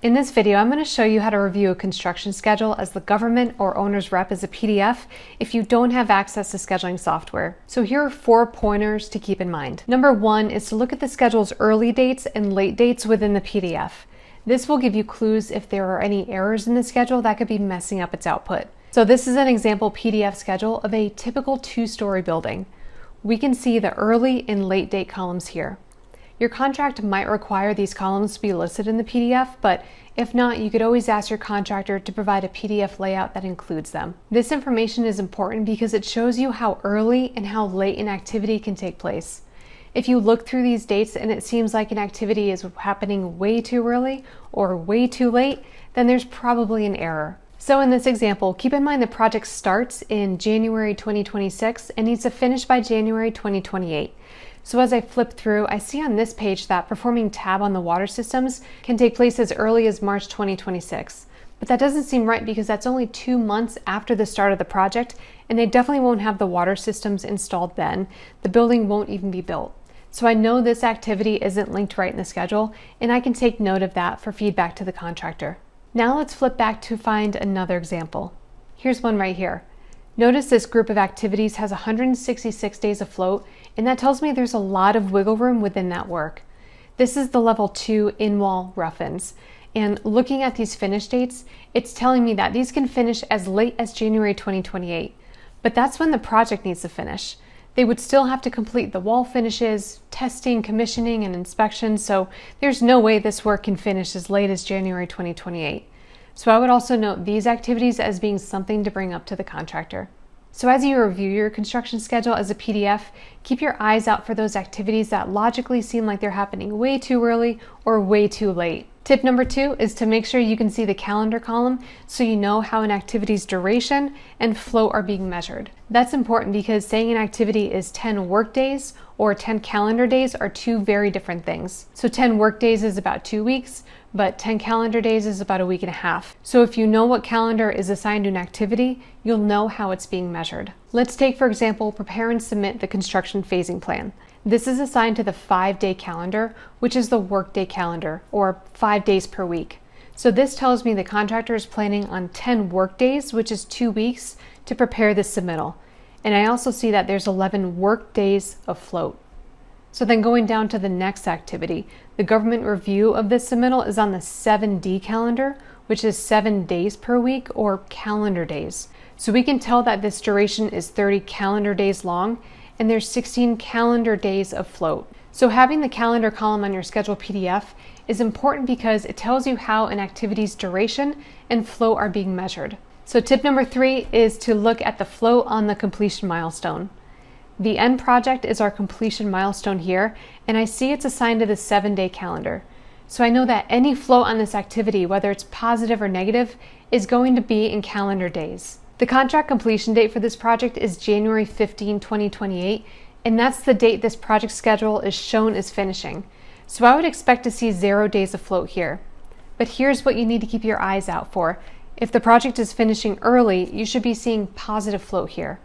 In this video, I'm going to show you how to review a construction schedule as the government or owner's rep as a PDF if you don't have access to scheduling software. So here are 4 pointers to keep in mind. Number 1 is to look at the schedule's early dates and late dates within the PDF. This will give you clues if there are any errors in the schedule that could be messing up its output. So this is an example PDF schedule of a typical 2-story building. We can see the early and late date columns here. Your contract might require these columns to be listed in the PDF, but if not, you could always ask your contractor to provide a PDF layout that includes them. This information is important because it shows you how early and how late an activity can take place. If you look through these dates and it seems like an activity is happening way too early or way too late, then there's probably an error. So in this example, keep in mind the project starts in January 2026 and needs to finish by January 2028. So as I flip through, I see on this page that performing tab on the water systems can take place as early as March 2026. But that doesn't seem right because that's only 2 months after the start of the project, and they definitely won't have the water systems installed then. The building won't even be built. So I know this activity isn't linked right in the schedule, and I can take note of that for feedback to the contractor. Now let's flip back to find another example. Here's one right here. Notice this group of activities has 166 days afloat, and that tells me there's a lot of wiggle room within that work. This is the level 2 in-wall rough-ins, and looking at these finish dates, it's telling me that these can finish as late as January 2028, but that's when the project needs to finish. They would still have to complete the wall finishes, testing, commissioning, and inspection, so there's no way this work can finish as late as January 2028. So I would also note these activities as being something to bring up to the contractor. So as you review your construction schedule as a PDF, keep your eyes out for those activities that logically seem like they're happening way too early or way too late. Tip number 2 is to make sure you can see the calendar column so you know how an activity's duration and flow are being measured. That's important because saying an activity is 10 work days or 10 calendar days are 2 very different things. So 10 work days is about 2 weeks, but 10 calendar days is about a week and a half. So if you know what calendar is assigned to an activity, you'll know how it's being measured. Let's take, for example, prepare and submit the construction phasing plan. This is assigned to the 5-day calendar, which is the workday calendar, or 5 days per week. So this tells me the contractor is planning on 10 work days, which is 2 weeks, to prepare this submittal. And I also see that there's 11 work days afloat. So then going down to the next activity, the government review of this submittal is on the 7D calendar, which is 7 days per week, or calendar days. So we can tell that this duration is 30 calendar days long, and there's 16 calendar days of float. So having the calendar column on your schedule PDF is important because it tells you how an activity's duration and flow are being measured. So tip number 3 is to look at the flow on the completion milestone. The end project is our completion milestone here, and I see it's assigned to the 7-day calendar. So I know that any flow on this activity, whether it's positive or negative, is going to be in calendar days. The contract completion date for this project is January 15, 2028, and that's the date this project schedule is shown as finishing. So I would expect to see 0 days afloat here. But here's what you need to keep your eyes out for. If the project is finishing early, you should be seeing positive float here.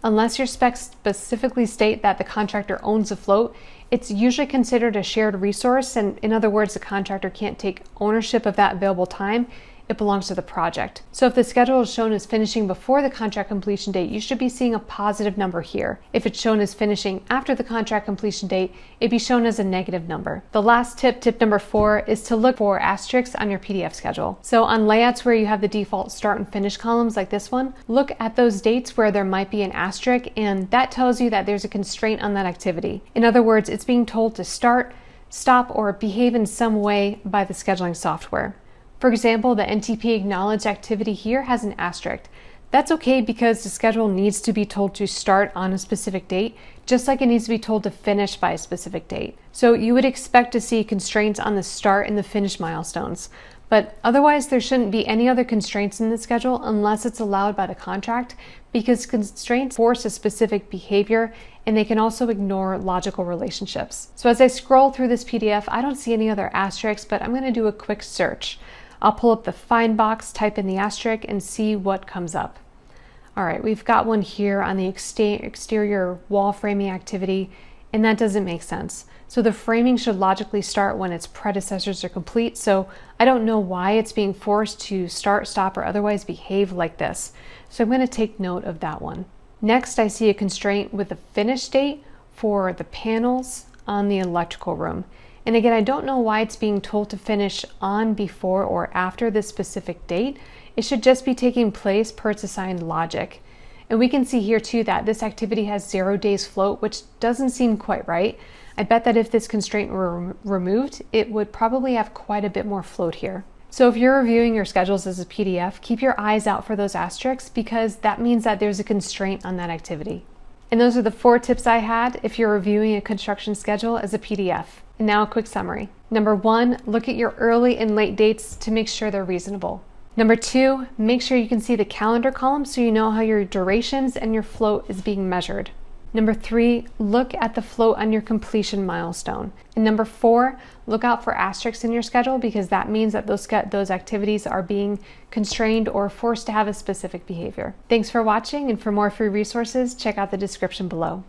Unless your specs specifically state that the contractor owns a float, it's usually considered a shared resource, and in other words, the contractor can't take ownership of that available time. It belongs to the project. So if the schedule is shown as finishing before the contract completion date, you should be seeing a positive number here. If it's shown as finishing after the contract completion date, it'd be shown as a negative number. The last tip, tip number 4, is to look for asterisks on your PDF schedule. So on layouts where you have the default start and finish columns like this one, look at those dates where there might be an asterisk, and that tells you that there's a constraint on that activity. In other words, it's being told to start, stop, or behave in some way by the scheduling software. For example, the NTP acknowledged activity here has an asterisk. That's okay because the schedule needs to be told to start on a specific date, just like it needs to be told to finish by a specific date. So you would expect to see constraints on the start and the finish milestones. But otherwise, there shouldn't be any other constraints in the schedule unless it's allowed by the contract, because constraints force a specific behavior and they can also ignore logical relationships. So as I scroll through this PDF, I don't see any other asterisks, but I'm going to do a quick search. I'll pull up the find box, type in the asterisk, and see what comes up. All right, we've got one here on the exterior wall framing activity, And that doesn't make sense. So the framing should logically start when its predecessors are complete. So I don't know why it's being forced to start, stop, or otherwise behave like this. So I'm going to take note of that one. Next, I see a constraint with a finish date for the panels on the electrical room. And again, I don't know why it's being told to finish on, before, or after this specific date. It should just be taking place per its assigned logic. And we can see here too that this activity has 0 days float, which doesn't seem quite right. I bet that if this constraint were removed, it would probably have quite a bit more float here. So if you're reviewing your schedules as a PDF, keep your eyes out for those asterisks because that means that there's a constraint on that activity. And those are the 4 tips I had if you're reviewing a construction schedule as a PDF. And now a quick summary. Number 1, look at your early and late dates to make sure they're reasonable. Number 2, make sure you can see the calendar column so you know how your durations and your float is being measured. Number 3, look at the float on your completion milestone. And number 4, look out for asterisks in your schedule because that means that those activities are being constrained or forced to have a specific behavior. Thanks for watching, and for more free resources, check out the description below.